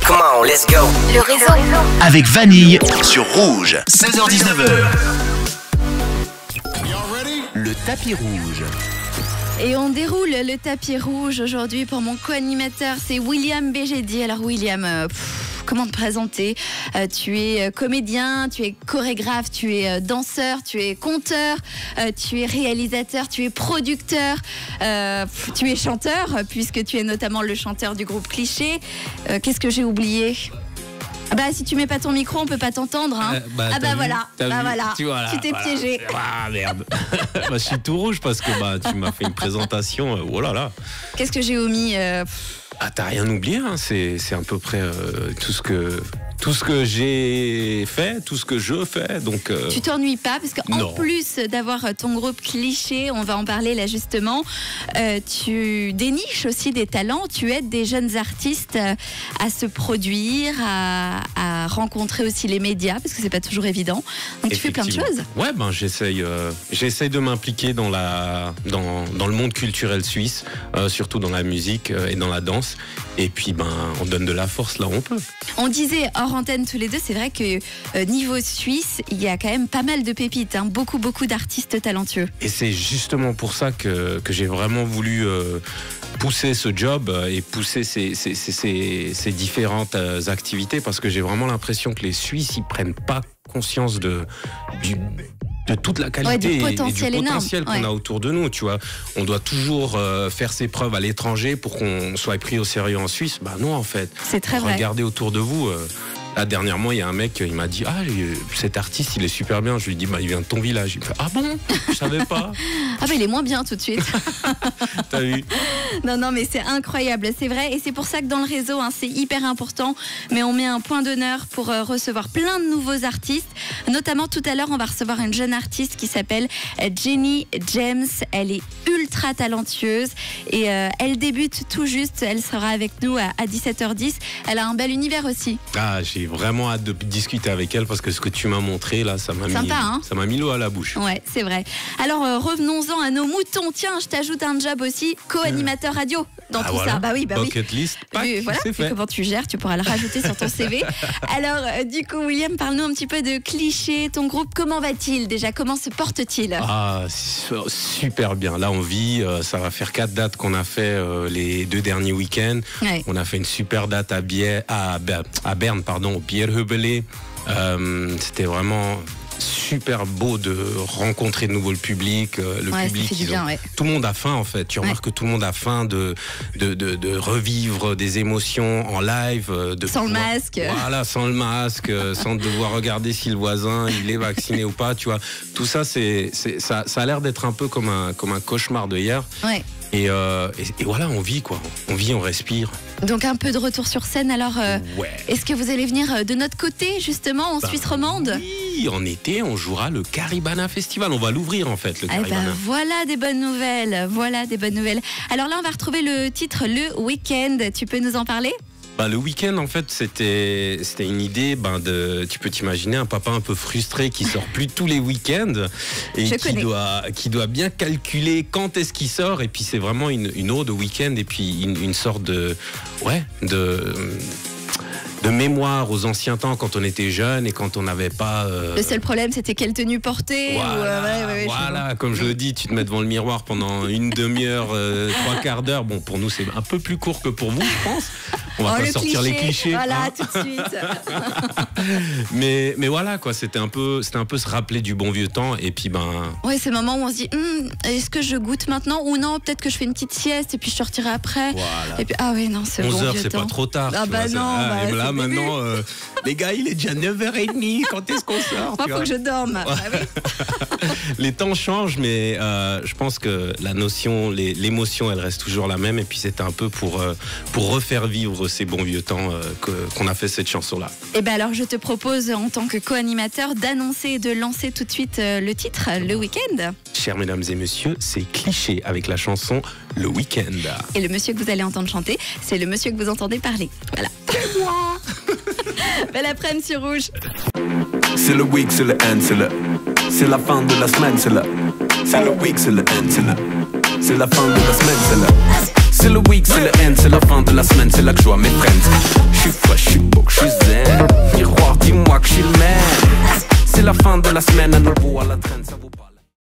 Come on, let's go. Le réseau. Avec Vanille sur Rouge. 16h-19h. Le tapis rouge. Et on déroule le tapis rouge aujourd'hui pour mon co-animateur, c'est William Begedi. Alors William, comment te présenter? Tu es comédien, tu es chorégraphe, tu es danseur, tu es conteur, tu es réalisateur, tu es producteur, tu es chanteur, puisque tu es notamment le chanteur du groupe Cliché. Qu'est-ce que j'ai oublié? Ah bah si tu mets pas ton micro, on peut pas t'entendre. Hein. Voilà, tu t'es piégé. Ah merde. Je suis tout rouge parce que tu m'as fait une présentation. Oh là là. Qu'est-ce que j'ai omis? Ah, t'as rien oublié, hein. C'est à peu près tout ce que j'ai fait, tout ce que je fais. Donc, Tu t'ennuies pas parce qu'en plus d'avoir ton groupe Cliché, on va en parler là justement, tu déniches aussi des talents, tu aides des jeunes artistes à se produire, à rencontrer aussi les médias parce que c'est pas toujours évident. Donc tu fais plein de choses. Ouais, j'essaye de m'impliquer dans le monde culturel suisse, surtout dans la musique et dans la danse. Et puis on donne de la force là où on peut. On disait hors antenne tous les deux, c'est vrai que niveau suisse, il y a quand même pas mal de pépites, hein, beaucoup d'artistes talentueux. Et c'est justement pour ça que j'ai vraiment voulu pousser ce job et pousser ces différentes activités, parce que j'ai vraiment l'impression que les Suisses ils prennent pas conscience de toute la qualité du potentiel et du potentiel qu'on a autour de nous, tu vois. On doit toujours faire ses preuves à l'étranger pour qu'on soit pris au sérieux en Suisse. Non, en fait. C'est très vrai. Regardez autour de vous. Là, dernièrement, il y a un mec, il m'a dit « Ah, cet artiste, il est super bien. » Je lui ai dit « Il vient de ton village. » Il me fait « Ah bon? Je savais pas. » Il est moins bien tout de suite. T'as vu? Non, mais c'est incroyable, c'est vrai. Et c'est pour ça que dans le réseau, c'est hyper important. Mais on met un point d'honneur pour recevoir plein de nouveaux artistes. Notamment, tout à l'heure, on va recevoir une jeune artiste qui s'appelle Jenny James. Elle est ultra talentueuse et elle débute tout juste. Elle sera avec nous à 17h10. Elle a un bel univers aussi. Ah, j'ai vraiment hâte de discuter avec elle parce que ce que tu m'as montré là, ça m'a mis l'eau à la bouche. Ouais, c'est vrai. Alors revenons-en à nos moutons. Tiens, je t'ajoute un job aussi, co-animateur radio dans tout ça. Bah oui. Bucket list. Voilà, c'est fait. Comment tu gères, tu pourras le rajouter sur ton CV. Alors du coup, William, parle-nous un petit peu de Cliché. Ton groupe, comment va-t-il déjà? Comment se porte-t-il? Ah, super bien. Là, on vit. Ça va faire 4 dates qu'on a fait les 2 derniers week-ends. Ouais. On a fait une super date à Berne, au Bierhöbele. C'était vraiment super beau de rencontrer de nouveau le public. Tout le monde a faim en fait. Tu remarques que tout le monde a faim de revivre des émotions en live. Sans le masque. Voilà, sans le masque, sans devoir regarder si le voisin il est vacciné ou pas. Tu vois, tout ça, ça a l'air d'être un peu comme un cauchemar de hier. Ouais. Et voilà, on vit quoi. On vit, on respire. Donc un peu de retour sur scène. Alors, est-ce que vous allez venir de notre côté justement en Suisse romande? Oui, en été, on jouera le Caribana Festival. On va l'ouvrir en fait, le Caribana. Voilà des bonnes nouvelles. Alors là, on va retrouver le titre Le Week-end. Tu peux nous en parler? Le week-end, en fait, c'était une idée tu peux t'imaginer un papa un peu frustré qui sort plus tous les week-ends et qui doit bien calculer quand est-ce qu'il sort. Et puis c'est vraiment une ode au week-end et puis une sorte de mémoire aux anciens temps quand on était jeune et quand on n'avait pas... Le seul problème, c'était quelle tenue porter. Voilà, comme je le dis, tu te mets devant le miroir pendant une demi-heure, 3 quarts d'heure. Bon, pour nous, c'est un peu plus court que pour vous, je pense. On va pas sortir les clichés. Voilà, tout de suite. mais voilà, quoi, c'était un peu se rappeler du bon vieux temps. Et puis, ouais, c'est le moment où on se dit, est-ce que je goûte maintenant ou non? Peut-être que je fais une petite sieste et puis je sortirai après. Voilà. Et puis, non, c'est 11 bon heures, vieux c'est temps. pas trop tard. Non, et là, maintenant, les gars, il est déjà 9h30. Quand est-ce qu'on sort? Moi, faut que je dorme. Les temps changent, mais je pense que la notion, l'émotion, elle reste toujours la même. Et puis, c'était un peu pour refaire vivre ces bons vieux temps qu'on a fait cette chanson-là. Et alors, je te propose, en tant que co-animateur, d'annoncer et de lancer tout de suite le titre, Le Week-end. Chers mesdames et messieurs, c'est Cliché avec la chanson Le Week-end. Et le monsieur que vous allez entendre chanter, c'est le monsieur que vous entendez parler. Voilà. C'est moi. Belle après-midi sur Rouge. C'est le week, c'est le end, c'est la fin de la semaine, c'est le week, c'est le end, c'est la fin de la semaine, c'est le week, c'est le end, c'est la fin de la semaine, c'est là que je vois mes friends. Je suis fresh, je suis la semaine à nouveau à la traîne, ça vaut